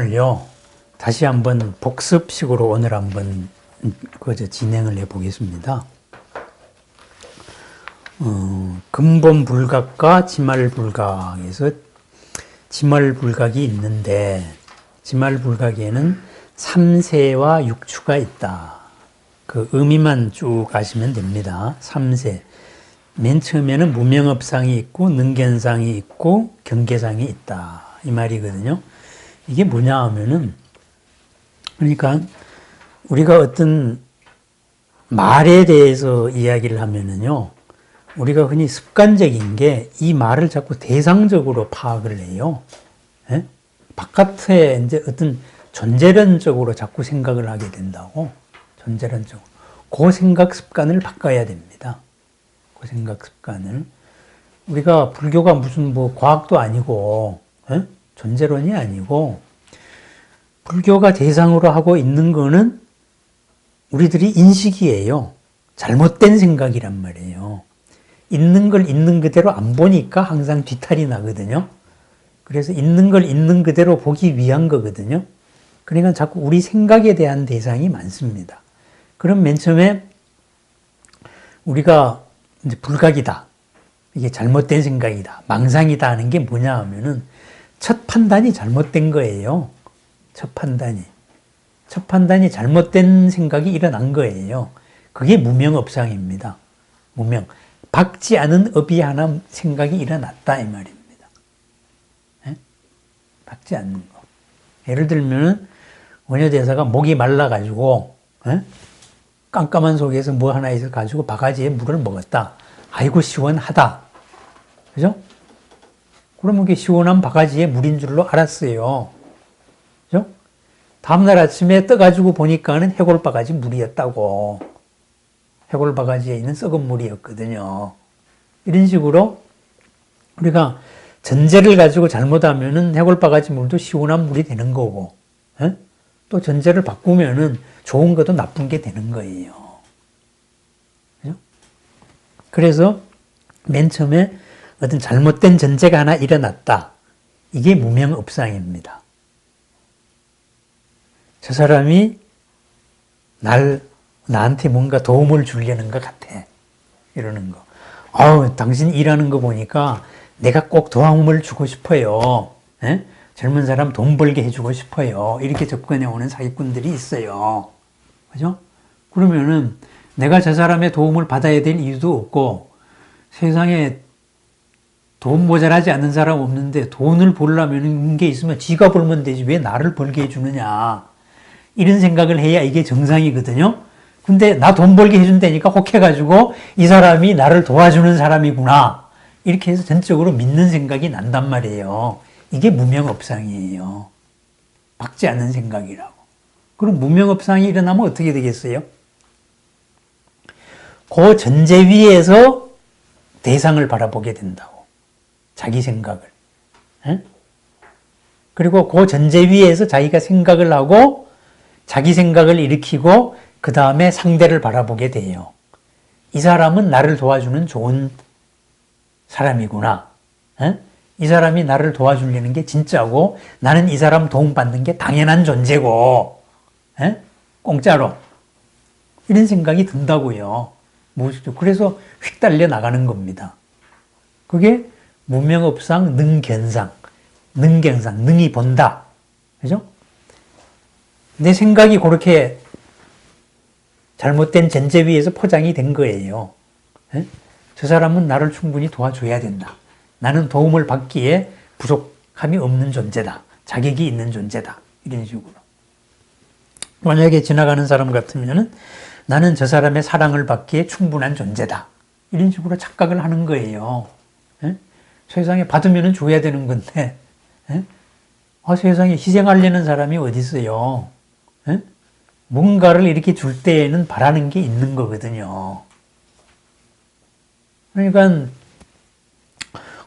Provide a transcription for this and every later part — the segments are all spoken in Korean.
말을요, 다시 한번 복습식으로 오늘 한번 진행을 해 보겠습니다. 근본불각과 지말불각에서 지말불각이 있는데, 지말불각에는 3세와 6추가 있다. 그 의미만 쭉 아시면 됩니다. 3세. 맨 처음에는 무명업상이 있고 능견상이 있고 경계상이 있다. 이 말이거든요. 이게 뭐냐 하면은, 그러니까 우리가 어떤 말에 대해서 이야기를 하면은요, 우리가 흔히 습관적인 게 이 말을 자꾸 대상적으로 파악을 해요. 예? 바깥에 이제 어떤 존재론적으로 자꾸 생각을 하게 된다고. 존재론적으로. 그 생각 습관을 바꿔야 됩니다. 그 생각 습관을. 우리가 불교가 무슨 과학도 아니고, 예? 존재론이 아니고, 불교가 대상으로 하고 있는 거는 우리들이 인식이에요. 잘못된 생각이란 말이에요. 있는 걸 있는 그대로 안 보니까 항상 뒤탈이 나거든요. 그래서 있는 걸 있는 그대로 보기 위한 거거든요. 그러니까 자꾸 우리 생각에 대한 대상이 많습니다. 그럼 맨 처음에 우리가 이제 불각이다, 이게 잘못된 생각이다, 망상이다 하는 게 뭐냐 하면은 첫 판단이 잘못된 거예요. 첫 판단이 잘못된 생각이 일어난 거예요. 그게 무명업상입니다. 무명. 박지 않은 업이 하나 생각이 일어났다 이 말입니다. 예? 박지 않는 거. 예를 들면 원효대사가 목이 말라가지고, 예? 깜깜한 속에서 뭐 하나 있어가지고 바가지에 물을 먹었다. 아이고 시원하다. 그죠? 그러면 그 시원한 바가지에 물인 줄로 알았어요. 그죠? 다음날 아침에 떠가지고 보니까는 해골바가지 물이었다고. 해골바가지에 있는 썩은 물이었거든요. 이런 식으로 우리가 전제를 가지고 잘못하면은 해골바가지 물도 시원한 물이 되는 거고, 에? 또 전제를 바꾸면은 좋은 것도 나쁜 게 되는 거예요. 그죠? 그래서 맨 처음에 어떤 잘못된 전제가 하나 일어났다. 이게 무명업상입니다. 저 사람이 나한테 뭔가 도움을 주려는 것 같아. 이러는 거. 당신 일하는 거 보니까 내가 꼭 도움을 주고 싶어요. 에? 젊은 사람 돈 벌게 해주고 싶어요. 이렇게 접근해 오는 사기꾼들이 있어요. 그죠? 그러면은 내가 저 사람의 도움을 받아야 될 이유도 없고, 세상에 돈 모자라지 않는 사람 없는데 돈을 벌려면 게 있으면 지가 벌면 되지 왜 나를 벌게 해주느냐. 이런 생각을 해야 이게 정상이거든요. 근데 나 돈 벌게 해준다니까 혹해가지고 이 사람이 나를 도와주는 사람이구나. 이렇게 해서 전적으로 믿는 생각이 난단 말이에요. 이게 무명업상이에요. 박지 않는 생각이라고. 그럼 무명업상이 일어나면 어떻게 되겠어요? 그 전제 위에서 대상을 바라보게 된다고. 자기 생각을. 에? 그리고 그 전제 위에서 자기가 생각을 하고 자기 생각을 일으키고 그 다음에 상대를 바라보게 돼요. 이 사람은 나를 도와주는 좋은 사람이구나. 에? 이 사람이 나를 도와주려는 게 진짜고 나는 이 사람 도움받는 게 당연한 존재고, 에? 공짜로. 이런 생각이 든다고요. 그래서 휙 달려 나가는 겁니다. 그게 무명업상, 능견상, 능이 본다. 그죠? 내 생각이 그렇게 잘못된 전제 위에서 포장이 된 거예요. 에? 저 사람은 나를 충분히 도와줘야 된다. 나는 도움을 받기에 부족함이 없는 존재다. 자격이 있는 존재다. 이런 식으로. 만약에 지나가는 사람 같으면은 나는 저 사람의 사랑을 받기에 충분한 존재다. 이런 식으로 착각을 하는 거예요. 에? 세상에 받으면 줘야 되는 건데, 에? 세상에 희생하려는 사람이 어디 있어요? 에? 뭔가를 이렇게 줄 때에는 바라는 게 있는 거거든요. 그러니까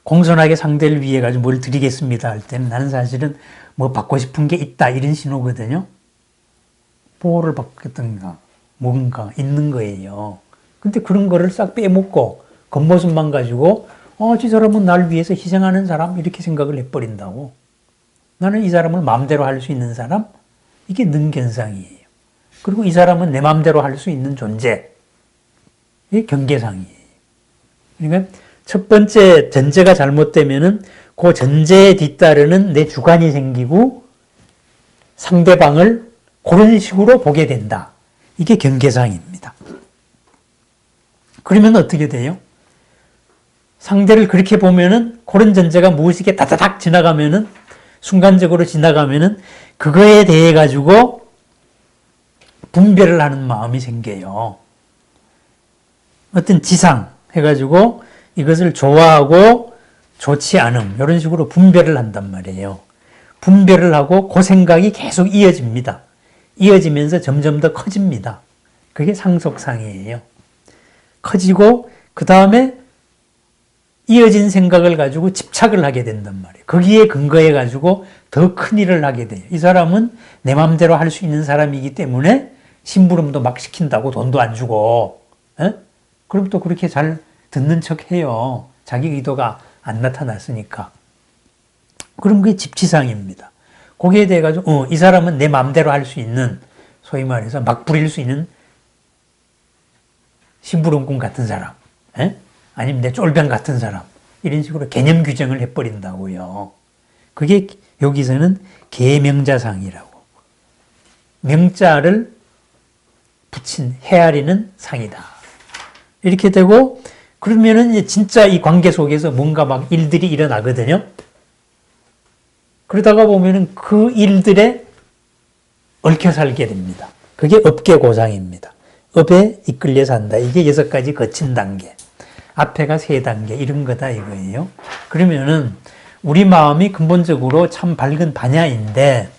공손하게 상대를 위해 가지고 뭘 드리겠습니다 할 때는 나는 사실은 뭐 받고 싶은 게 있다 이런 신호거든요. 보호를 받겠던가 뭔가 있는 거예요. 근데 그런 거를 싹 빼먹고 겉모습만 가지고 저 사람은 나를 위해서 희생하는 사람 이렇게 생각을 해버린다고. 나는 이 사람을 마음대로 할 수 있는 사람, 이게 능견상이에요. 그리고 이 사람은 내 마음대로 할 수 있는 존재, 이게 경계상이에요. 그러니까 첫 번째 전제가 잘못되면은 그 전제에 뒤따르는 내 주관이 생기고 상대방을 그런 식으로 보게 된다. 이게 경계상입니다. 그러면 어떻게 돼요? 상대를 그렇게 보면은 그런 전제가 무의식에 다다닥 지나가면은 순간적으로 지나가면은 그거에 대해 가지고 분별을 하는 마음이 생겨요. 어떤 지상 해가지고 이것을 좋아하고 좋지 않음 이런 식으로 분별을 한단 말이에요. 분별을 하고 그 생각이 계속 이어집니다. 이어지면서 점점 더 커집니다. 그게 상속상이에요. 커지고 그 다음에 이어진 생각을 가지고 집착을 하게 된단 말이에요. 거기에 근거해 가지고 더 큰 일을 하게 돼요. 이 사람은 내 마음대로 할 수 있는 사람이기 때문에 심부름도 막 시킨다고 돈도 안 주고, 그럼 또 그렇게 잘 듣는 척 해요. 자기 의도가 안 나타났으니까. 그럼 그게 집치상입니다. 거기에 대해 가지고 이 사람은 내 마음대로 할 수 있는, 소위 말해서 막 부릴 수 있는 심부름꾼 같은 사람, 아니면 내 쫄병 같은 사람, 이런 식으로 개념 규정을 해버린다고요. 그게 여기서는 계명자상이라고. 명자를 붙인 헤아리는 상이다. 이렇게 되고, 그러면은 이제 진짜 이 관계 속에서 뭔가 막 일들이 일어나거든요. 그러다가 보면은 그 일들에 얽혀 살게 됩니다. 그게 업계고상입니다. 업에 이끌려 산다. 이게 6가지 거친 단계. 앞에가 3단계 이런 거다 이거예요. 그러면은 우리 마음이 근본적으로 참 밝은 반야인데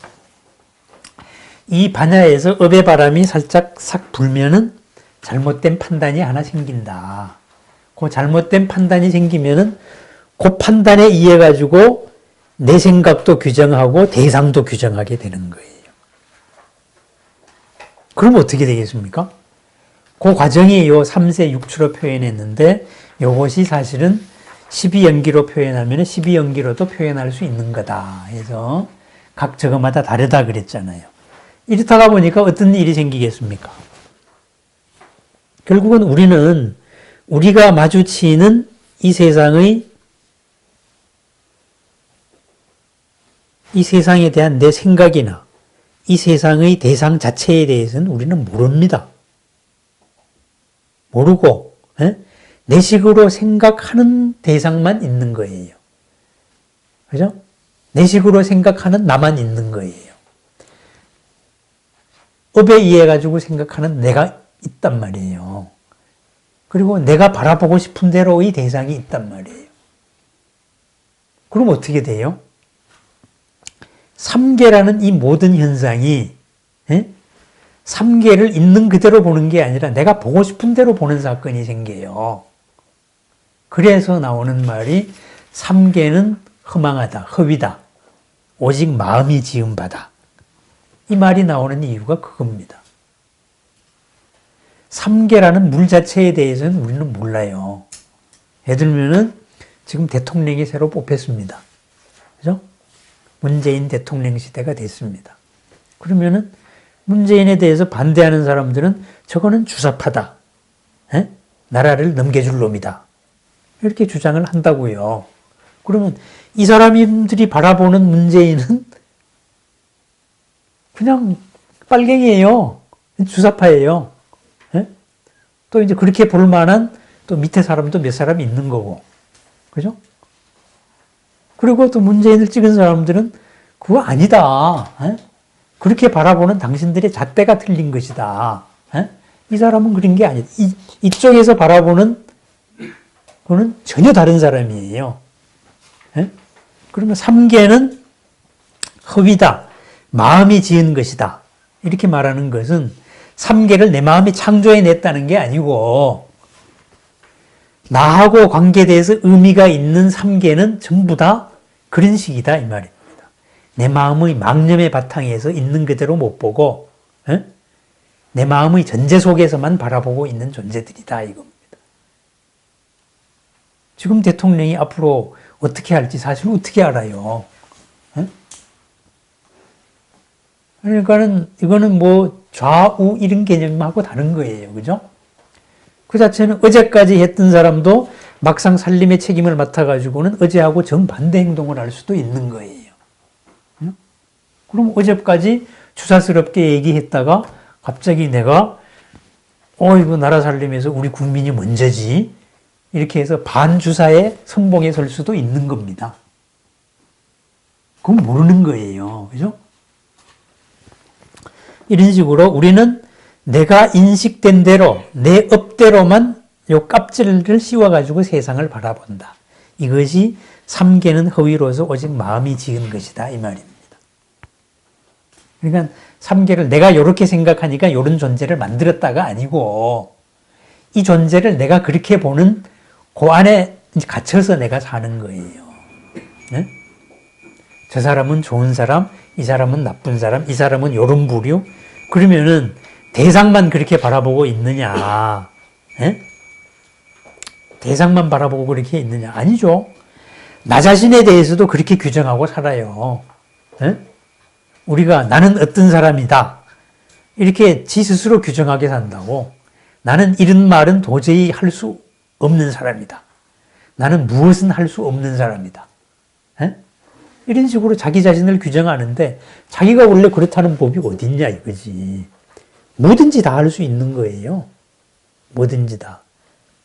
이 반야에서 업의 바람이 살짝 싹 불면은 잘못된 판단이 하나 생긴다. 그 잘못된 판단이 생기면은 그 판단에 의해 가지고 내 생각도 규정하고 대상도 규정하게 되는 거예요. 그럼 어떻게 되겠습니까? 그 과정이 요 3세 6추로 표현했는데 요것이 사실은 12연기로 표현하면 12연기로도 표현할 수 있는 거다. 그래서 각 저거마다 다르다 그랬잖아요. 이렇다가 보니까 어떤 일이 생기겠습니까? 결국은 우리는 우리가 마주치는 이 세상에 대한 내 생각이나 이 세상의 대상 자체에 대해서는 우리는 모릅니다. 모르고 내 식으로 생각하는 대상만 있는 거예요. 그죠? 내 식으로 생각하는 나만 있는 거예요. 업에 의해 가지고 생각하는 내가 있단 말이에요. 그리고 내가 바라보고 싶은 대로의 대상이 있단 말이에요. 그럼 어떻게 돼요? 삼계라는 이 모든 현상이 삼계를 있는 그대로 보는 게 아니라 내가 보고 싶은 대로 보는 사건이 생겨요. 그래서 나오는 말이 삼계는 허망하다, 허위다, 오직 마음이 지은 바다. 이 말이 나오는 이유가 그겁니다. 삼계라는 물 자체에 대해서는 우리는 몰라요. 예를 들면은 지금 대통령이 새로 뽑혔습니다. 그죠? 문재인 대통령 시대가 됐습니다. 그러면은 문재인에 대해서 반대하는 사람들은 저거는 주사파다. 나라를 넘겨줄 놈이다. 이렇게 주장을 한다고요. 그러면 이 사람들이 바라보는 문재인은 그냥 빨갱이에요. 주사파예요. 또 이제 그렇게 볼 만한 또 밑에 사람도 몇 사람이 있는 거고. 그죠? 그리고 또 문재인을 찍은 사람들은 그거 아니다. 그렇게 바라보는 당신들의 잣대가 틀린 것이다. 이 사람은 그런 게 아니다. 이쪽에서 바라보는 그거는 전혀 다른 사람이에요. 그러면 삼계는 허위다. 마음이 지은 것이다. 이렇게 말하는 것은 삼계를 내 마음이 창조해냈다는 게 아니고 나하고 관계돼서 의미가 있는 삼계는 전부 다 그런 식이다 이 말입니다. 내 마음의 망념의 바탕에서 있는 그대로 못 보고 내 마음의 전제 속에서만 바라보고 있는 존재들이다 이겁니다. 지금 대통령이 앞으로 어떻게 할지 사실 어떻게 알아요? 그러니까는 이거는 뭐 좌우 이런 개념하고 다른 거예요. 그죠? 그 자체는 어제까지 했던 사람도 막상 살림의 책임을 맡아가지고는 어제하고 정반대 행동을 할 수도 있는 거예요. 그럼 어제까지 추사스럽게 얘기했다가 갑자기 내가 이거 나라 살림에서 우리 국민이 먼저지 이렇게 해서 반주사의 선봉에 설 수도 있는 겁니다. 그건 모르는 거예요. 그죠? 이런 식으로 우리는 내가 인식된 대로 내 업대로만 요 껍질을 씌워가지고 세상을 바라본다. 이것이 삼계는 허위로서 오직 마음이 지은 것이다. 이 말입니다. 그러니까 삼계를 내가 이렇게 생각하니까 이런 존재를 만들었다가 아니고 이 존재를 내가 그렇게 보는 그 안에 갇혀서 내가 사는 거예요. 네? 저 사람은 좋은 사람, 이 사람은 나쁜 사람, 이 사람은 요런 부류. 그러면은 대상만 그렇게 바라보고 있느냐? 네? 대상만 바라보고 그렇게 있느냐? 아니죠. 나 자신에 대해서도 그렇게 규정하고 살아요. 네? 우리가 나는 어떤 사람이다. 이렇게 지 스스로 규정하게 산다고. 나는 이런 말은 도저히 할 수 없는 사람이다. 나는 무엇은 할 수 없는 사람이다. 에? 이런 식으로 자기 자신을 규정하는데 자기가 원래 그렇다는 법이 어딨냐 이거지. 뭐든지 다 할 수 있는 거예요. 뭐든지 다.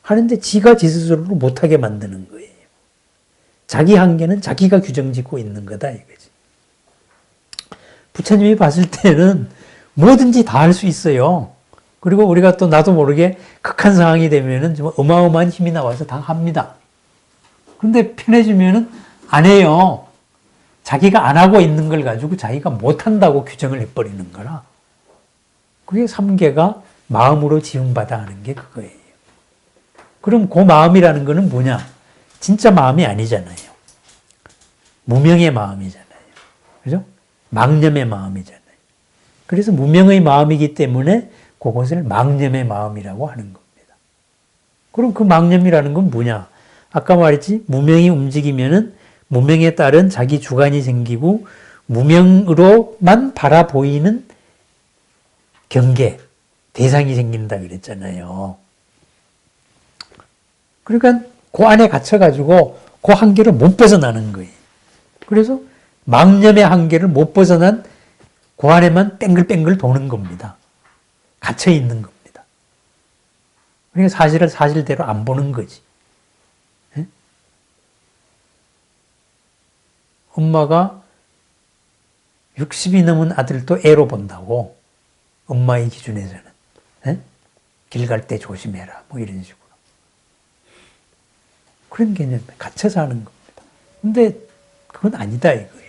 하는데 지가 지 스스로를 못하게 만드는 거예요. 자기 한계는 자기가 규정짓고 있는 거다 이거지. 부처님이 봤을 때는 뭐든지 다 할 수 있어요. 그리고 우리가 또 나도 모르게 극한 상황이 되면은 좀 어마어마한 힘이 나와서 다 합니다. 근데 편해지면은 안 해요. 자기가 안 하고 있는 걸 가지고 자기가 못한다고 규정을 해버리는 거라. 그게 삼계가 마음으로 지음받아 하는 게 그거예요. 그럼 그 마음이라는 거는 뭐냐? 진짜 마음이 아니잖아요. 무명의 마음이잖아요. 그죠? 망념의 마음이잖아요. 그래서 무명의 마음이기 때문에 그것을 망념의 마음이라고 하는 겁니다. 그럼 그 망념이라는 건 뭐냐? 아까 말했지, 무명이 움직이면은 무명에 따른 자기 주관이 생기고 무명으로만 바라보이는 경계, 대상이 생긴다 그랬잖아요. 그러니까 그 안에 갇혀가지고 그 한계를 못 벗어나는 거예요. 그래서 망념의 한계를 못 벗어난 그 안에만 뺑글뺑글 도는 겁니다. 갇혀 있는 겁니다. 그러니까 사실을 사실대로 안 보는 거지. 에? 엄마가 60이 넘은 아들도 애로 본다고. 엄마의 기준에서는. 에? 길 갈 때 조심해라. 뭐 이런 식으로. 그런 개념에 갇혀서 하는 겁니다. 근데 그건 아니다 이거예요.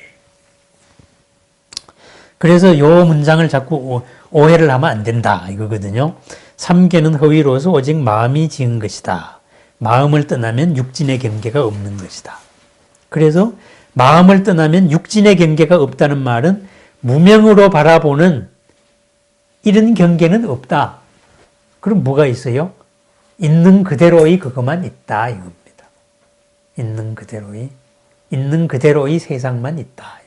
그래서 요 문장을 자꾸 오해를 하면 안 된다 이거거든요. 삼계는 허위로서 오직 마음이 지은 것이다. 마음을 떠나면 육진의 경계가 없는 것이다. 그래서 마음을 떠나면 육진의 경계가 없다는 말은 무명으로 바라보는 이런 경계는 없다. 그럼 뭐가 있어요? 있는 그대로의 그것만 있다 이겁니다. 있는 그대로의 세상만 있다.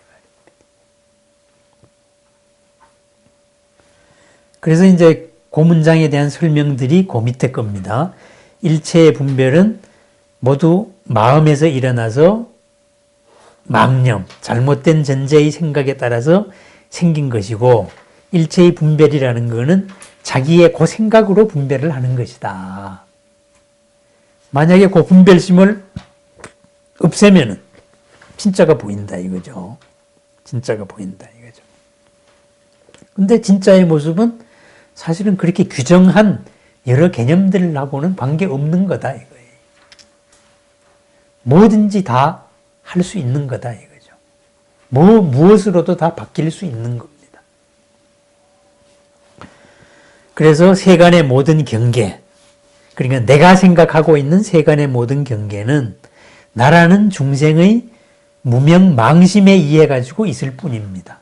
그래서 이제 그 문장에 대한 설명들이 그 밑에 겁니다. 일체의 분별은 모두 마음에서 일어나서 망념, 잘못된 전제의 생각에 따라서 생긴 것이고 일체의 분별이라는 것은 자기의 그 생각으로 분별을 하는 것이다. 만약에 그 분별심을 없애면은 진짜가 보인다 이거죠. 진짜가 보인다 이거죠. 근데 진짜의 모습은 사실은 그렇게 규정한 여러 개념들하고는 관계없는 거다 이거예요. 뭐든지 다 할 수 있는 거다 이거죠. 무엇으로도 다 바뀔 수 있는 겁니다. 그래서 세간의 모든 경계, 그러니까 내가 생각하고 있는 세간의 모든 경계는 나라는 중생의 무명 망심에 의해 가지고 있을 뿐입니다.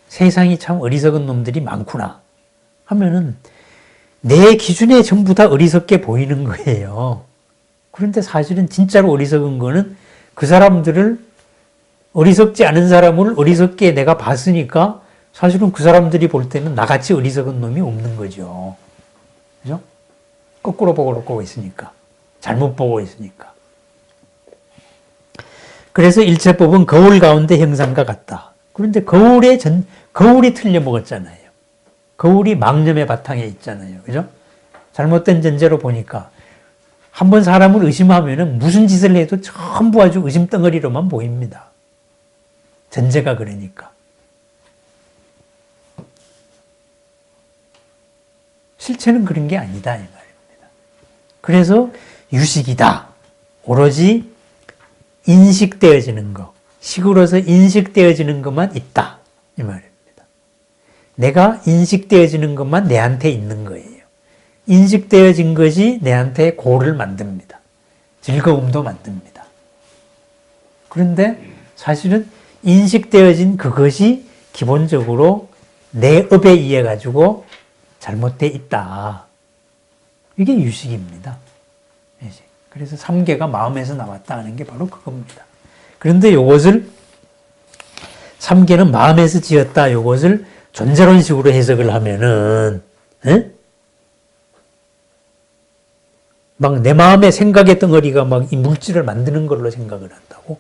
세상이 참 어리석은 놈들이 많구나 하면은 내 기준에 전부 다 어리석게 보이는 거예요. 그런데 사실은 진짜로 어리석은 거는 그 사람들을 어리석지 않은 사람을 어리석게 내가 봤으니까 사실은 그 사람들이 볼 때는 나같이 어리석은 놈이 없는 거죠. 그죠? 거꾸로 보고 있으니까. 잘못 보고 있으니까. 그래서 일체법은 거울 가운데 형상과 같다. 그런데 거울이 틀려먹었잖아요. 거울이 망념의 바탕에 있잖아요. 그죠? 잘못된 전제로 보니까 한번 사람을 의심하면은 무슨 짓을 해도 전부 아주 의심 덩어리로만 보입니다. 전제가 그러니까. 실체는 그런 게 아니다 이 말입니다. 그래서 유식이다. 오로지 인식되어지는 것, 식으로서 인식되어지는 것만 있다 이 말입니다. 내가 인식되어지는 것만 내한테 있는 거예요. 인식되어진 것이 내한테 고를 만듭니다. 즐거움도 만듭니다. 그런데 사실은 인식되어진 그것이 기본적으로 내 업에 의해 가지고 잘못되어 있다. 이게 유식입니다. 그래서 삼계가 마음에서 나왔다 하는 게 바로 그겁니다. 그런데 이것을 삼계는 마음에서 지었다. 이것을 존재론식으로 해석을 하면은 막 내 마음의 생각의 덩어리가 막 이 물질을 만드는 걸로 생각을 한다고?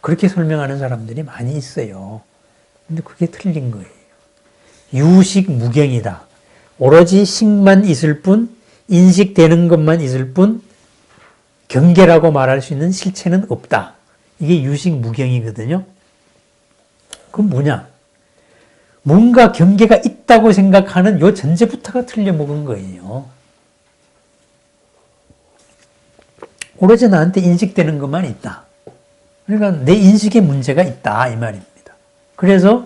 그렇게 설명하는 사람들이 많이 있어요. 근데 그게 틀린 거예요. 유식 무경이다. 오로지 식만 있을 뿐, 인식되는 것만 있을 뿐, 경계라고 말할 수 있는 실체는 없다. 이게 유식 무경이거든요. 그건 뭐냐? 뭔가 경계가 있다고 생각하는 요 전제부터가 틀려먹은 거예요. 오로지 나한테 인식되는 것만 있다. 그러니까 내 인식에 문제가 있다 이 말입니다. 그래서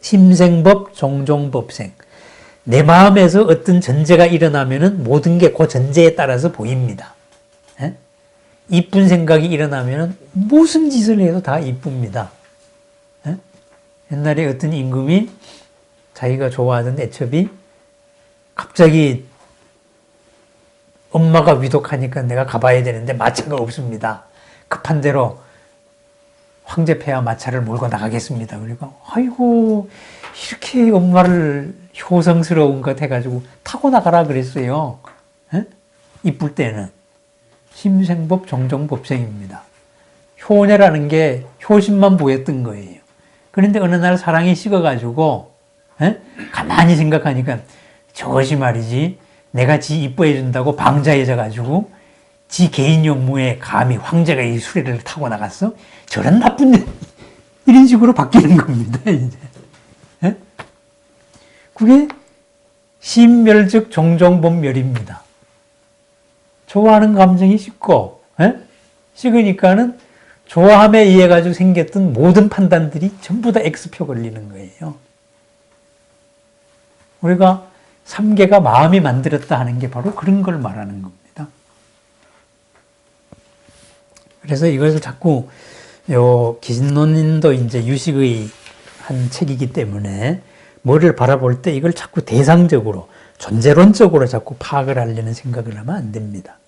심생법, 종종법생. 내 마음에서 어떤 전제가 일어나면은 모든 게 그 전제에 따라서 보입니다. 이쁜 생각이 일어나면은 무슨 짓을 해도 다 이쁩니다. 옛날에 어떤 임금이 자기가 좋아하던 애첩이 갑자기 엄마가 위독하니까 내가 가봐야 되는데 마차가 없습니다. 급한 대로 황제폐하 마차를 몰고 나가겠습니다. 그리고 아이고 이렇게 엄마를 효성스러운 것 해가지고 타고 나가라 그랬어요. 이쁠 때는. 심생법 종종법생입니다. 효녀라는 게 효심만 보였던 거예요. 그런데 어느 날 사랑이 식어가지고 가만히 생각하니까 저것이 말이지 내가 지 이뻐해 준다고 방자해져가지고 지 개인 용무에 감히 황제가 이 수레를 타고 나갔어? 저런 나쁜 이런 식으로 바뀌는 겁니다. 이제. 그게 심멸즉 종종법멸입니다. 좋아하는 감정이 식고 식으니까는 좋아함에 의해 가지고 생겼던 모든 판단들이 전부 다 X표 걸리는 거예요. 우리가 삼계가 마음이 만들었다 하는 게 바로 그런 걸 말하는 겁니다. 그래서 이것을 자꾸 기신론인도 이제 유식의 한 책이기 때문에 뭐를 바라볼 때 이걸 자꾸 대상적으로 존재론적으로 자꾸 파악을 하려는 생각을 하면 안 됩니다.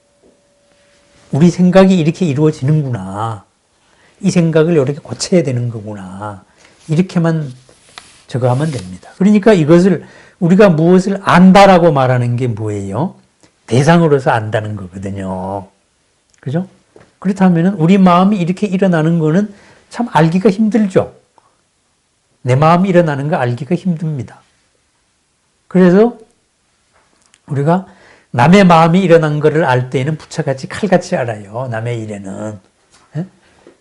우리 생각이 이렇게 이루어지는구나. 이 생각을 이렇게 고쳐야 되는 거구나. 이렇게만 저거 하면 됩니다. 그러니까 이것을 우리가 무엇을 안다라고 말하는 게 뭐예요? 대상으로서 안다는 거거든요. 그죠? 그렇다면 우리 마음이 이렇게 일어나는 거는 참 알기가 힘들죠. 내 마음이 일어나는 거 알기가 힘듭니다. 그래서 우리가 남의 마음이 일어난 거를 알 때에는 부처같이 칼같이 알아요. 남의 일에는.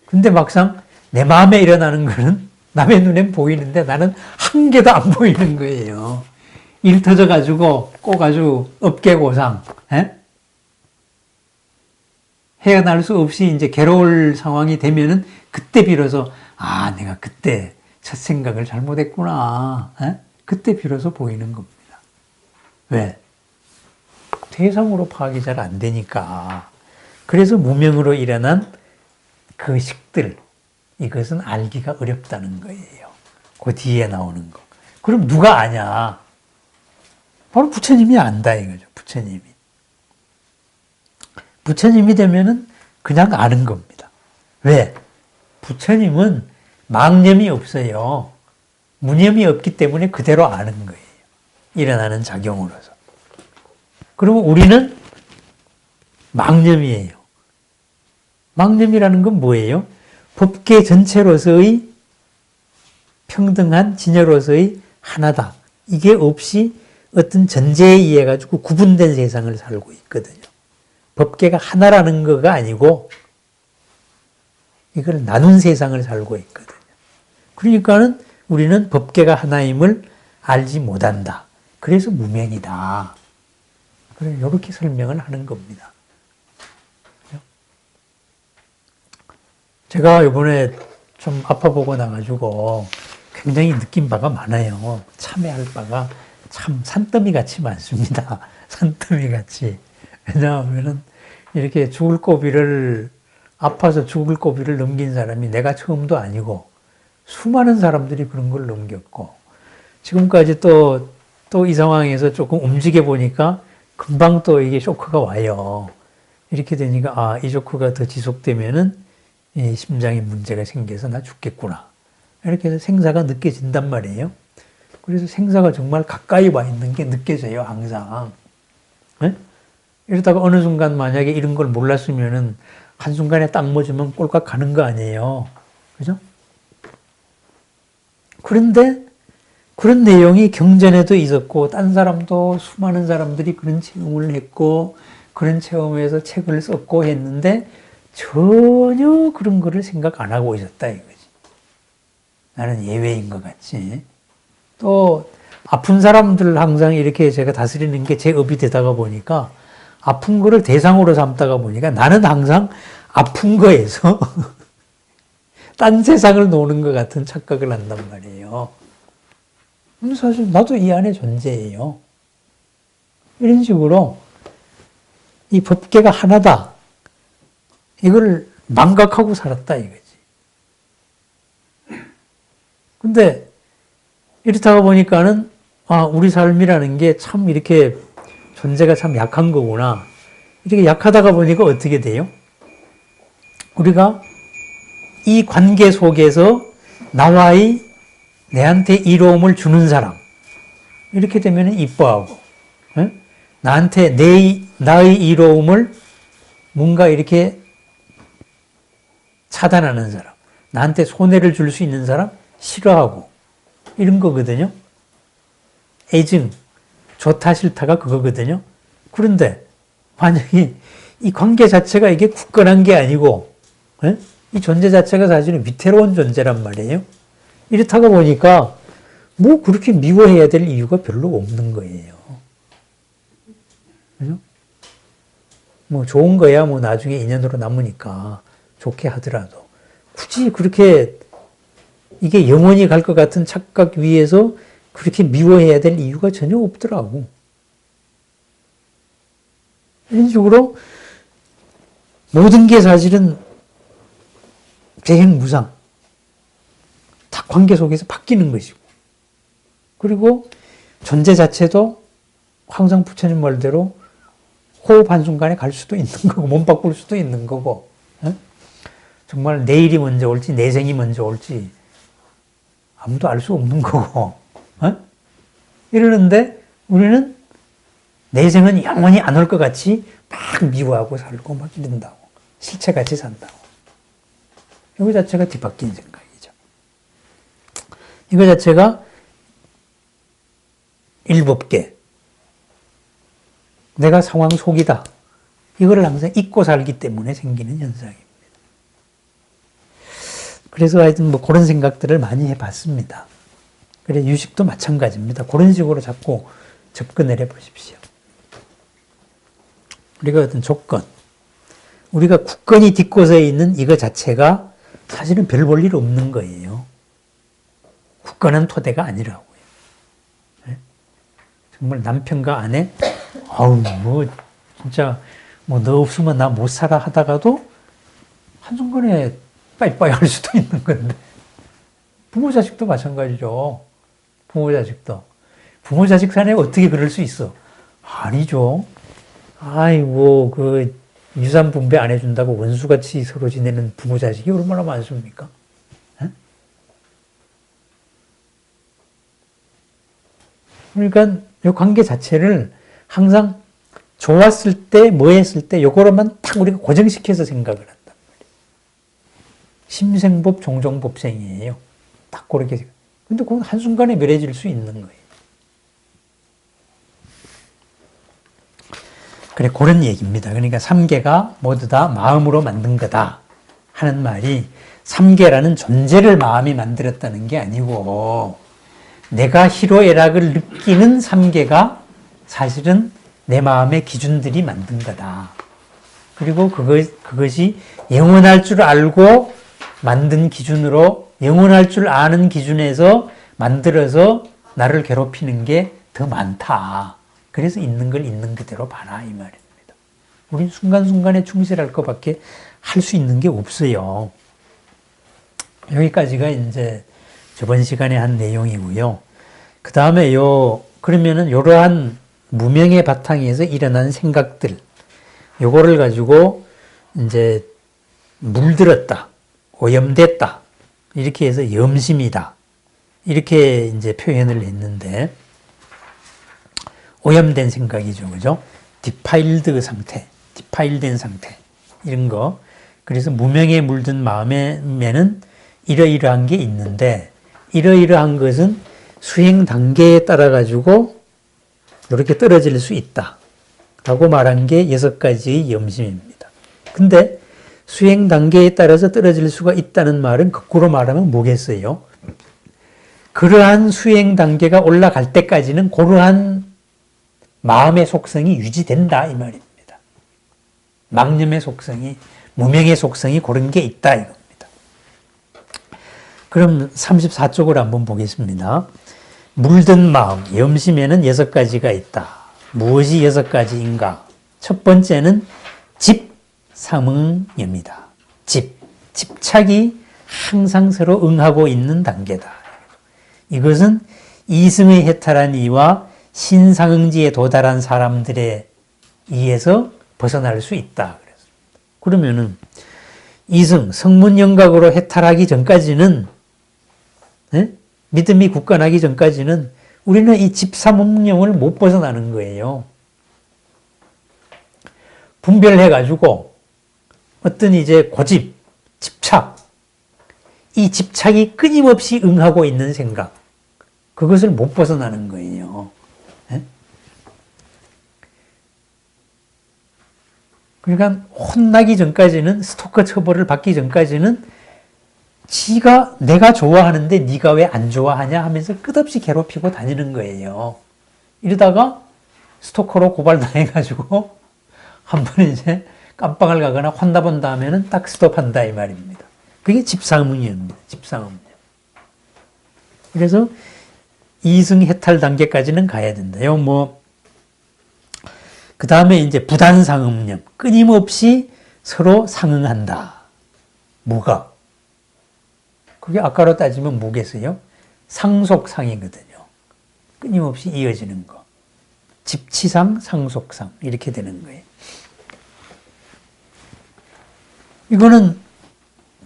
근데 막상 내 마음에 일어나는 거는 남의 눈엔 보이는데 나는 한 개도 안 보이는 거예요. 일 터져가지고 꼭 아주 업계고상, 헤어날 수 없이 이제 괴로울 상황이 되면은 그때 비로소 아, 내가 그때 첫 생각을 잘못했구나. 그때 비로소 보이는 겁니다. 왜? 대상으로 파악이 잘 안 되니까. 그래서 무명으로 일어난 그 식들, 이것은 알기가 어렵다는 거예요. 그 뒤에 나오는 거. 그럼 누가 아냐? 바로 부처님이 안다 이거죠. 부처님이. 부처님이 되면은 그냥 아는 겁니다. 왜? 부처님은 망념이 없어요. 무념이 없기 때문에 그대로 아는 거예요. 일어나는 작용으로서. 그러면 우리는 망념이에요. 망념이라는 건 뭐예요? 법계 전체로서의 평등한 진여로서의 하나다. 이게 없이 어떤 전제에 의해 가지고 구분된 세상을 살고 있거든요. 법계가 하나라는 거가 아니고 이걸 나눈 세상을 살고 있거든요. 그러니까는 우리는 법계가 하나임을 알지 못한다. 그래서 무명이다. 이렇게 설명을 하는 겁니다. 제가 이번에 좀 아파보고 나가지고 굉장히 느낀 바가 많아요. 참회할 바가 참 산더미 같이 많습니다. 산더미 같이. 왜냐하면은 이렇게 죽을 고비를, 아파서 죽을 고비를 넘긴 사람이 내가 처음도 아니고 수많은 사람들이 그런 걸 넘겼고, 지금까지 또 이 상황에서 조금 움직여 보니까 금방 또 이게 쇼크가 와요. 이렇게 되니까 이 쇼크가 더 지속되면은 이 심장에 문제가 생겨서 나 죽겠구나. 이렇게 해서 생사가 느껴진단 말이에요. 그래서 생사가 정말 가까이 와 있는 게 느껴져요, 항상. 네? 이러다가 어느 순간 만약에 이런 걸 몰랐으면은 한순간에 딱 맞으면 꼴깍 가는 거 아니에요. 그죠? 그런데 그런 내용이 경전에도 있었고, 딴 사람도 수많은 사람들이 그런 체험을 했고, 그런 체험에서 책을 썼고 했는데, 전혀 그런 거를 생각 안 하고 있었다 이거지. 나는 예외인 것 같지. 또 아픈 사람들 항상 이렇게 제가 다스리는 게 제 업이 되다가 보니까 아픈 거를 대상으로 삼다가 보니까 나는 항상 아픈 거에서 딴 세상을 노는 것 같은 착각을 한단 말이에요. 근데 사실 나도 이 안에 존재해요. 이런 식으로 이 법계가 하나다. 이걸 망각하고 살았다 이거지. 근데 이렇다가 보니까는 우리 삶이라는 게 참 이렇게 존재가 참 약한 거구나. 이렇게 약하다가 보니까 어떻게 돼요? 우리가 이 관계 속에서 나와의 내한테 이로움을 주는 사람, 이렇게 되면 이뻐하고, 나한테 나의 이로움을 뭔가 이렇게 차단하는 사람, 나한테 손해를 줄 수 있는 사람 싫어하고, 이런 거거든요. 애증, 좋다 싫다가 그거거든요. 그런데 만약에 이 관계 자체가 이게 굳건한 게 아니고, 이 존재 자체가 사실은 위태로운 존재란 말이에요. 이렇다가 보니까 뭐 그렇게 미워해야 될 이유가 별로 없는 거예요. 그죠? 뭐 좋은 거야 뭐 나중에 인연으로 남으니까 좋게 하더라도 굳이 그렇게 이게 영원히 갈 것 같은 착각 위에서 그렇게 미워해야 될 이유가 전혀 없더라고. 이런 식으로 모든 게 사실은 대행무상. 다 관계 속에서 바뀌는 것이고. 그리고 존재 자체도 항상 부처님 말대로 호흡 한순간에 갈 수도 있는 거고, 몸 바꿀 수도 있는 거고, 정말 내일이 먼저 올지, 내생이 먼저 올지, 아무도 알 수 없는 거고, 이러는데 우리는 내생은 영원히 안 올 것 같이 막 미워하고 살고 막 이런다고. 실체같이 산다고. 이거 자체가 뒤바뀐 생각이죠. 이거 자체가 일법계. 내가 상황 속이다. 이거를 항상 잊고 살기 때문에 생기는 현상입니다. 그래서 하여튼 뭐 그런 생각들을 많이 해봤습니다. 그래, 유식도 마찬가지입니다. 그런 식으로 자꾸 접근을 해보십시오. 우리가 어떤 조건, 우리가 굳건히 딛고서 있는 이거 자체가 사실은 별 볼 일 없는 거예요. 굳건한 토대가 아니라고요. 정말 남편과 아내, 뭐 진짜 뭐 너 없으면 나 못 살아 하다가도 한순간에 빠이빠이 할 수도 있는 건데, 부모 자식도 마찬가지죠. 부모 자식도. 부모 자식 사이에 어떻게 그럴 수 있어? 아니죠. 아이고, 유산 분배 안 해준다고 원수같이 서로 지내는 부모 자식이 얼마나 많습니까? 에? 그러니까 이 관계 자체를 항상 좋았을 때, 뭐 했을 때, 요거로만 딱 우리가 고정시켜서 생각을 한단 말이에요. 심생법, 종종법생이에요. 딱 그렇게. 근데 그건 한순간에 멸해질 수 있는 거예요. 그래, 그런 얘기입니다. 그러니까 삼계가 모두 다 마음으로 만든 거다 하는 말이 삼계라는 존재를 마음이 만들었다는 게 아니고 내가 희로애락을 느끼는 삼계가 사실은 내 마음의 기준들이 만든 거다. 그리고 그것이 영원할 줄 알고 만든 기준으로 영원할 줄 아는 기준에서 만들어서 나를 괴롭히는 게 더 많다. 그래서 있는 걸 있는 그대로 봐라 이 말입니다. 우린 순간순간에 충실할 것밖에 할 수 있는 게 없어요. 여기까지가 이제 저번 시간에 한 내용이고요. 그 다음에 그러면은 이러한 무명의 바탕에서 일어난 생각들, 요거를 가지고 이제 물들었다, 오염됐다, 이렇게 해서 염심이다, 이렇게 이제 표현을 했는데, 오염된 생각이죠, 그죠? 디파일드 상태, 디파일된 상태, 이런 거. 그래서 무명에 물든 마음에는 이러이러한 게 있는데, 이러이러한 것은 수행 단계에 따라 가지고 이렇게 떨어질 수 있다 라고 말한 게 6가지의 염심입니다. 근데 수행 단계에 따라서 떨어질 수가 있다는 말은 거꾸로 말하면 뭐겠어요? 그러한 수행 단계가 올라갈 때까지는 그러한 마음의 속성이 유지된다 이 말입니다. 망념의 속성이, 무명의 속성이 그런 게 있다 이겁니다. 그럼 34쪽을 한번 보겠습니다. 물든 마음, 염심에는 6가지가 있다. 무엇이 6가지인가? 첫 번째는 집삼응염이다. 집착이 항상 서로 응하고 있는 단계다. 이것은 이승의 해탈한 이와 신상응지에 도달한 사람들에 의해서 벗어날 수 있다. 그러면은 이승, 성문영각으로 해탈하기 전까지는 믿음이 굳건하기 전까지는 우리는 이 집사문명을 못 벗어나는 거예요. 분별해가지고 어떤 이제 고집, 집착, 이 집착이 끊임없이 응하고 있는 생각, 그것을 못 벗어나는 거예요. 그러니까 혼나기 전까지는, 스토커 처벌을 받기 전까지는 지가 내가 좋아하는데 네가 왜 안 좋아하냐 하면서 끝없이 괴롭히고 다니는 거예요. 이러다가 스토커로 고발당해가지고 한번 이제 깜빵을 가거나 혼나본다 하면은 딱 스톱한다 이 말입니다. 그게 집사문이입니다. 집사문이요. 그래서 이승 해탈 단계까지는 가야 된다요. 그 다음에 이제 부단상응념, 끊임없이 서로 상응한다. 뭐가? 그게 아까로 따지면 뭐겠어요? 상속상이거든요. 끊임없이 이어지는 거. 집치상, 상속상 이렇게 되는 거예요. 이거는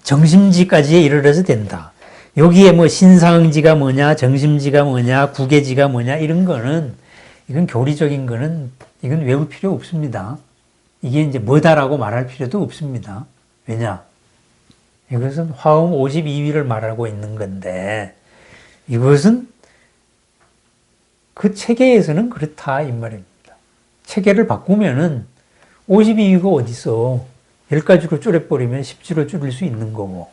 정심지까지에 이르러서 된다. 여기에 뭐 신상응지가 뭐냐, 정심지가 뭐냐, 구계지가 뭐냐 이런 거는 이건 교리적인 거는 이건 외울 필요 없습니다. 이게 이제 뭐다라고 말할 필요도 없습니다. 왜냐? 이것은 화엄 52위를 말하고 있는 건데 이것은 그 체계에서는 그렇다 이 말입니다. 체계를 바꾸면은 52위가 어딨어. 10가지로 줄여버리면 10지로 줄일 수 있는 거고.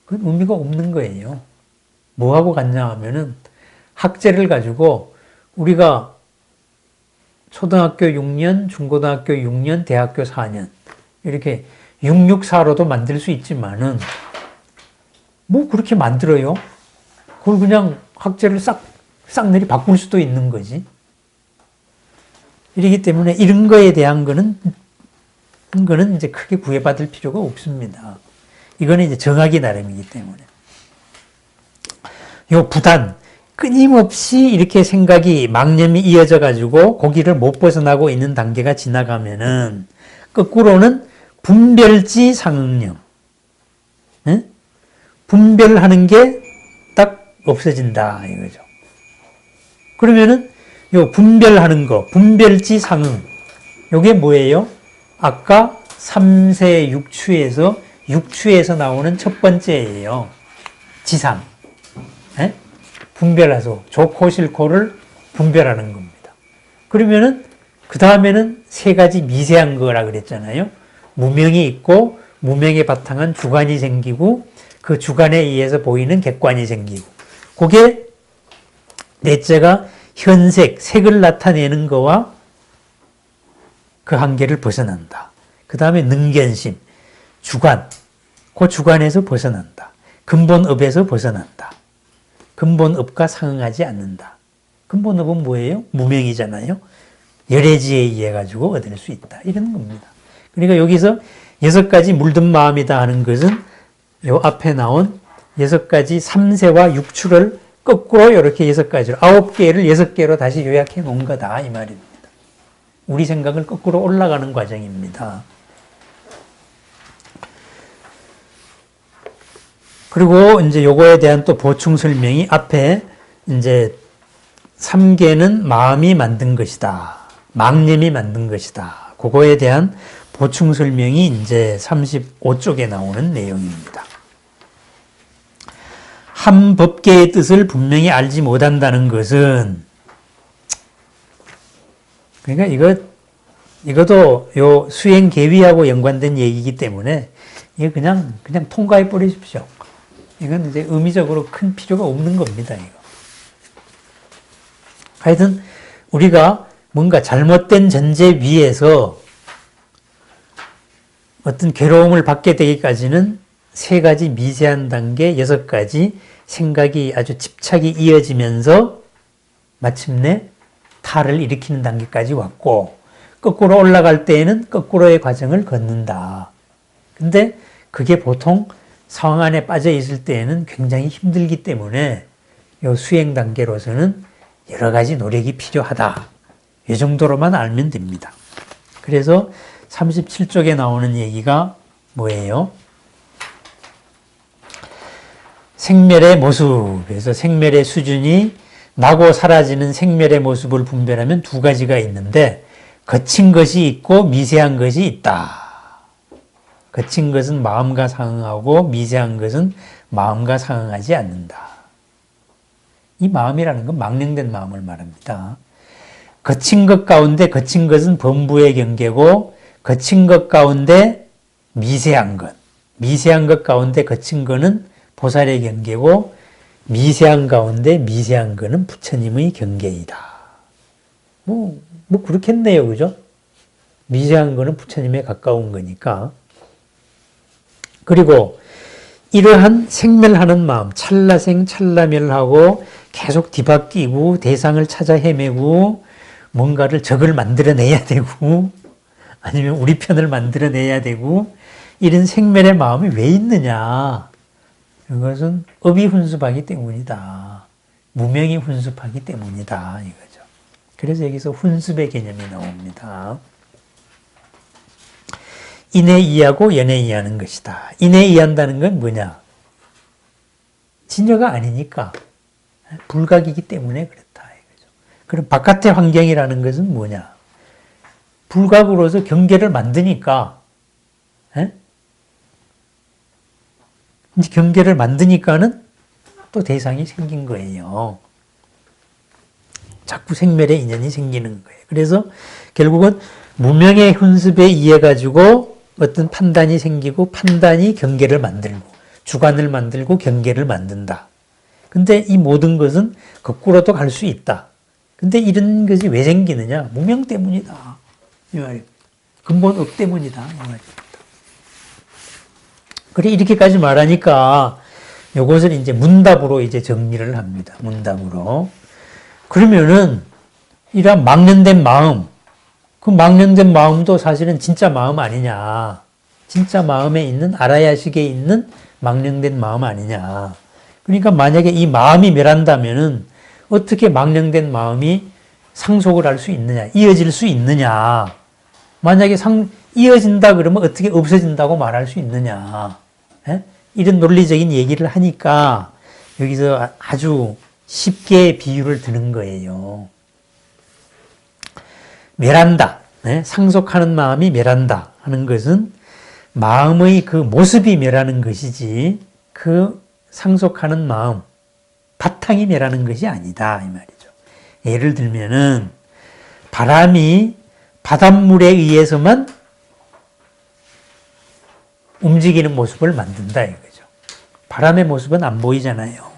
그건 의미가 없는 거예요. 뭐하고 같냐 하면은 학제를 가지고 우리가 초등학교 6년, 중고등학교 6년, 대학교 4년 이렇게 664로도 만들 수 있지만은 뭐 그렇게 만들어요? 그걸 그냥 학제를 싹내리 바꿀 수도 있는 거지. 이러기 때문에 이런 거에 대한 거는 이제 크게 구애받을 필요가 없습니다. 이거는 이제 정하기 나름이기 때문에. 요 부단, 끊임없이 이렇게 생각이, 망념이 이어져 가지고 고기를 못 벗어나고 있는 단계가 지나가면은 거꾸로는 분별지 상응령. 예? 분별하는 게 딱 없어진다 이거죠. 그러면은 요 분별하는 거, 분별지 상응. 요게 뭐예요? 아까 3세 6추에서 나오는 첫 번째예요. 지상. 예? 분별하소. 좋고 싫고를 분별하는 겁니다. 그러면은 그 다음에는 세 가지 미세한 거라 그랬잖아요. 무명이 있고 무명에 바탕한 주관이 생기고 그 주관에 의해서 보이는 객관이 생기고 그게 넷째가 현색, 색을 나타내는 거와 그 한계를 벗어난다. 그 다음에 능견심, 주관, 그 주관에서 벗어난다. 근본업에서 벗어난다. 근본업과 상응하지 않는다. 근본업은 뭐예요? 무명이잖아요. 열애지에 의해 가지고 얻을 수 있다. 이런 겁니다. 그러니까 여기서 6가지 물든 마음이다 하는 것은 요 앞에 나온 6가지 3세와 6추를 거꾸로 이렇게 6가지로 9개를 6개로 다시 요약해 놓은 거다 이 말입니다. 우리 생각을 거꾸로 올라가는 과정입니다. 그리고 이제 요거에 대한 또 보충 설명이 앞에 이제 3개는 마음이 만든 것이다. 망념이 만든 것이다. 그거에 대한 보충 설명이 이제 35쪽에 나오는 내용입니다. 한 법계의 뜻을 분명히 알지 못한다는 것은 그러니까 이것도 요 수행 계위하고 연관된 얘기이기 때문에 이거 그냥 통과해 버리십시오. 이건 이제 의미적으로 큰 필요가 없는 겁니다. 이거. 하여튼 우리가 뭔가 잘못된 전제 위에서 어떤 괴로움을 받게 되기까지는 3가지 미세한 단계, 6가지 생각이 아주 집착이 이어지면서 마침내 탈을 일으키는 단계까지 왔고 거꾸로 올라갈 때에는 거꾸로의 과정을 걷는다. 근데 그게 보통 상황 안에 빠져 있을 때에는 굉장히 힘들기 때문에 이 수행 단계로서는 여러 가지 노력이 필요하다. 이 정도로만 알면 됩니다. 그래서 37쪽에 나오는 얘기가 뭐예요? 생멸의 모습에서 생멸의 수준이 나고 사라지는 생멸의 모습을 분별하면 2가지가 있는데 거친 것이 있고 미세한 것이 있다. 거친 것은 마음과 상응하고 미세한 것은 마음과 상응하지 않는다. 이 마음이라는 건 망령된 마음을 말합니다. 거친 것 가운데 거친 것은 범부의 경계고 거친 것 가운데 미세한 것 가운데 거친 것은 보살의 경계고 미세한 가운데 미세한 것은 부처님의 경계이다. 뭐 그렇겠네요. 그죠? 미세한 것은 부처님에 가까운 거니까. 그리고 이러한 생멸하는 마음, 찰나생 찰나멸하고 계속 뒤바뀌고 대상을 찾아 헤매고 뭔가를 적을 만들어내야 되고 아니면 우리 편을 만들어내야 되고 이런 생멸의 마음이 왜 있느냐. 이것은 업이 훈습하기 때문이다. 무명이 훈습하기 때문이다. 이거죠. 그래서 여기서 훈습의 개념이 나옵니다. 인에 이하고 연에 이하는 것이다. 인에 이한다는 건 뭐냐? 진여가 아니니까 불각이기 때문에 그렇다. 이거죠. 그럼 바깥의 환경이라는 것은 뭐냐? 불각으로서 경계를 만드니까 이제 경계를 만드니까는 또 대상이 생긴 거예요. 자꾸 생멸의 인연이 생기는 거예요. 그래서 결국은 무명의 훈습에 의해 가지고 어떤 판단이 생기고 판단이 경계를 만들고 주관을 만들고 경계를 만든다. 근데 이 모든 것은 거꾸로도 갈 수 있다. 근데 이런 것이 왜 생기느냐? 무명 때문이다. 이 말입니다. 근본 업 때문이다. 이 말입니다. 그래, 이렇게까지 말하니까 요것을 이제 문답으로 이제 정리를 합니다. 문답으로. 그러면은, 이러한 망령된 마음, 그 망령된 마음도 사실은 진짜 마음 아니냐. 진짜 마음에 있는, 알아야식에 있는 망령된 마음 아니냐. 그러니까 만약에 이 마음이 멸한다면은 어떻게 망령된 마음이 상속을 할 수 있느냐, 이어질 수 있느냐. 만약에 이어진다 그러면 어떻게 없어진다고 말할 수 있느냐. 예? 이런 논리적인 얘기를 하니까 여기서 아주 쉽게 비유를 드는 거예요. 멸한다. 예? 상속하는 마음이 멸한다 하는 것은 마음의 그 모습이 멸하는 것이지 그 상속하는 마음, 바탕이 멸하는 것이 아니다 이 말이죠. 예를 들면은 바람이 바닷물에 의해서만 움직이는 모습을 만든다 이거죠. 바람의 모습은 안 보이잖아요.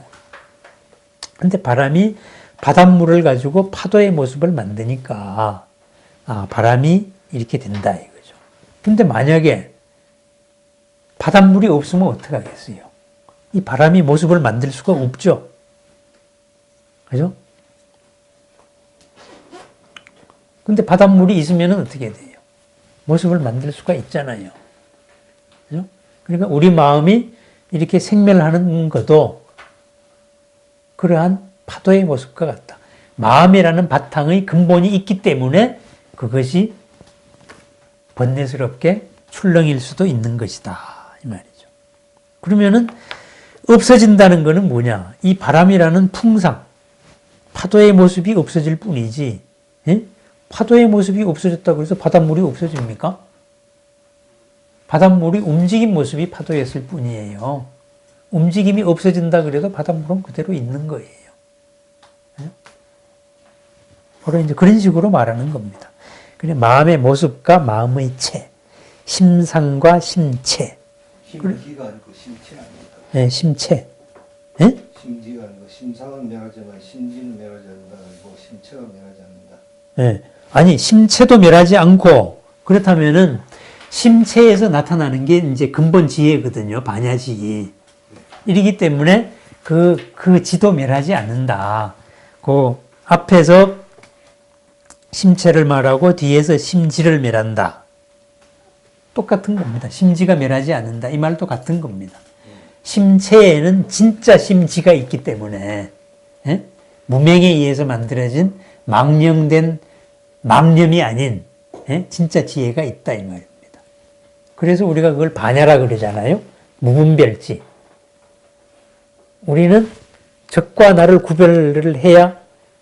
근데 바람이 바닷물을 가지고 파도의 모습을 만드니까 바람이 이렇게 된다 이거죠. 근데 만약에 바닷물이 없으면 어떡하겠어요? 이 바람이 모습을 만들 수가 없죠. 그죠? 근데 바닷물이 있으면 어떻게 돼요? 모습을 만들 수가 있잖아요. 그죠? 그러니까 우리 마음이 이렇게 생멸하는 것도 그러한 파도의 모습과 같다. 마음이라는 바탕의 근본이 있기 때문에 그것이 번뇌스럽게 출렁일 수도 있는 것이다. 이 말이죠. 그러면은 없어진다는 것은 뭐냐? 이 바람이라는 풍상, 파도의 모습이 없어질 뿐이지, 예? 파도의 모습이 없어졌다고 해서 바닷물이 없어집니까? 바닷물이 움직인 모습이 파도였을 뿐이에요. 움직임이 없어진다 그래도 바닷물은 그대로 있는 거예요. 예? 바로 이제 그런 식으로 말하는 겁니다. 그래 마음의 모습과 마음의 체, 심상과 심체. 심지가 아니고 심체 아닙니까? 네, 심체. 예? 심지가 아니고 심상은 멸하지만 심지는 멸하지 않는다. 아니고 심체가 멸하지 않는다. 예. 아니 심체도 멸하지 않고 그렇다면은 심체에서 나타나는 게 이제 근본 지혜거든요. 반야지. 이러기 때문에 그 지도 멸하지 않는다. 그 앞에서 심체를 말하고 뒤에서 심지를 멸한다. 똑같은 겁니다. 심지가 멸하지 않는다. 이 말도 같은 겁니다. 심체에는 진짜 심지가 있기 때문에 무명에 의해서 만들어진 망령된 망념이 아닌 진짜 지혜가 있다 이 말입니다. 그래서 우리가 그걸 반야라 그러잖아요. 무분별지. 우리는 적과 나를 구별을 해야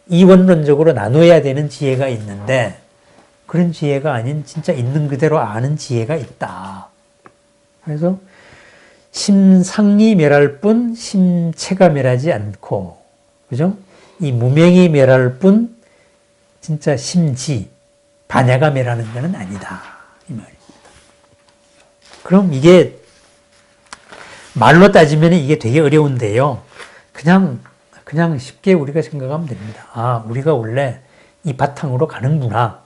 이원론적으로 나눠야 되는 지혜가 있는데 그런 지혜가 아닌 진짜 있는 그대로 아는 지혜가 있다. 그래서 심상이 멸할 뿐 심체가 멸하지 않고, 그죠? 이 무명이 멸할 뿐 진짜 심지, 반야가 멸하는 것은 아니다. 이 말입니다. 그럼 이게 말로 따지면 이게 되게 어려운데요. 그냥 쉽게 우리가 생각하면 됩니다. 우리가 원래 이 바탕으로 가는구나.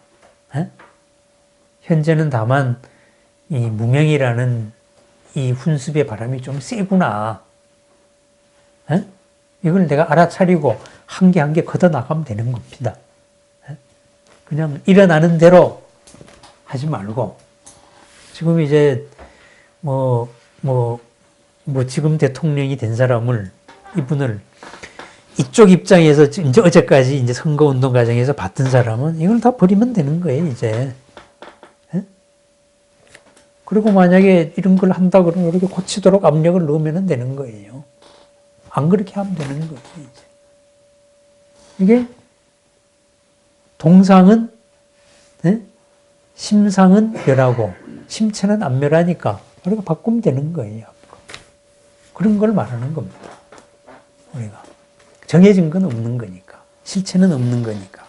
현재는 다만 이 무명이라는 이 훈습의 바람이 좀 세구나. 이걸 내가 알아차리고 한 개 한 개 걷어나가면 되는 겁니다. 그냥 일어나는 대로 하지 말고 지금 이제 지금 대통령이 된 사람을 이분을 이쪽 입장에서 이제 어제까지 이제 선거운동 과정에서 봤던 사람은 이걸 다 버리면 되는 거예요, 이제. 그리고 만약에 이런 걸 한다 그러면 이렇게 고치도록 압력을 넣으면 되는 거예요. 안 그렇게 하면 되는 거예요, 이제. 이게 동상은, 심상은 멸하고, 심체는 안 멸하니까, 우리가 바꾸면 되는 거예요. 그런 걸 말하는 겁니다. 우리가. 정해진 건 없는 거니까. 실체는 없는 거니까.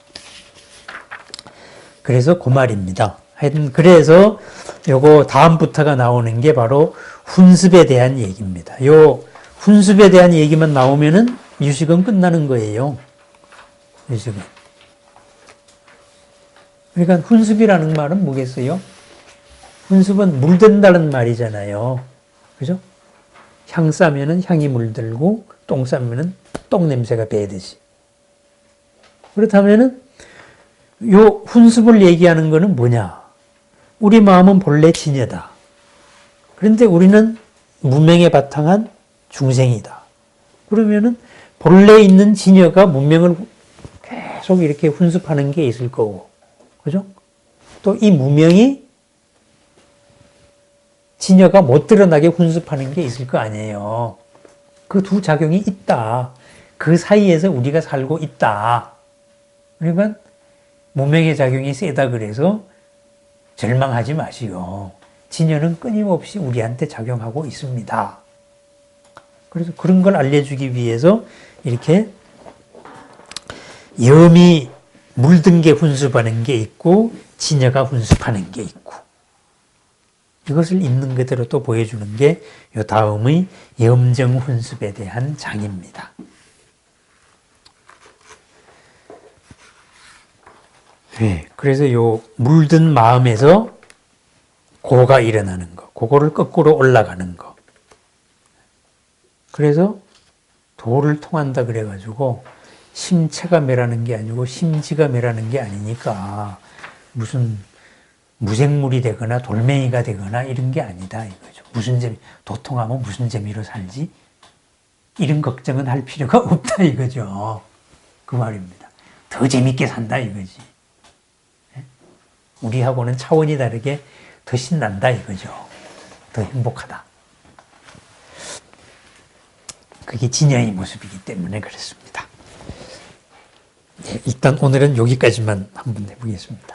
그래서 그 말입니다. 하여튼, 그래서 요거 다음부터가 나오는 게 바로 훈습에 대한 얘기입니다. 요 훈습에 대한 얘기만 나오면은 유식은 끝나는 거예요. 유식은. 그러니까 훈습이라는 말은 뭐겠어요? 훈습은 물든다는 말이잖아요. 그죠? 향 싸면은 향이 물들고 똥 싸면은 똥 냄새가 배듯이. 그렇다면은 요 훈습을 얘기하는 거는 뭐냐? 우리 마음은 본래 진여다. 그런데 우리는 문명에 바탕한 중생이다. 그러면은 본래 있는 진여가 문명을 계속 이렇게 훈습하는 게 있을 거고. 그죠? 또 이 무명이 진여가 못 드러나게 훈습하는 게 있을 거 아니에요. 그 두 작용이 있다. 그 사이에서 우리가 살고 있다. 그러니까 무명의 작용이 세다 그래서 절망하지 마시오. 진여는 끊임없이 우리한테 작용하고 있습니다. 그래서 그런 걸 알려주기 위해서 이렇게 염이 물든 게 훈습하는 게 있고 진여가 훈습하는 게 있고 이것을 있는 그대로 또 보여주는 게 이 다음의 염정 훈습에 대한 장입니다. 네, 그래서 요 물든 마음에서 고가 일어나는 거, 그거를 거꾸로 올라가는 거. 그래서 도를 통한다 그래가지고 심체가 매라는 게 아니고 심지가 매라는 게 아니니까 무슨 무생물이 되거나 돌멩이가 되거나 이런 게 아니다 이거죠. 무슨 재미, 도통하면 무슨 재미로 살지? 이런 걱정은 할 필요가 없다 이거죠. 그 말입니다. 더 재밌게 산다 이거지. 우리하고는 차원이 다르게 더 신난다 이거죠. 더 행복하다. 그게 진여의 모습이기 때문에 그렇습니다. 네, 일단 오늘은 여기까지만 한번 해보겠습니다.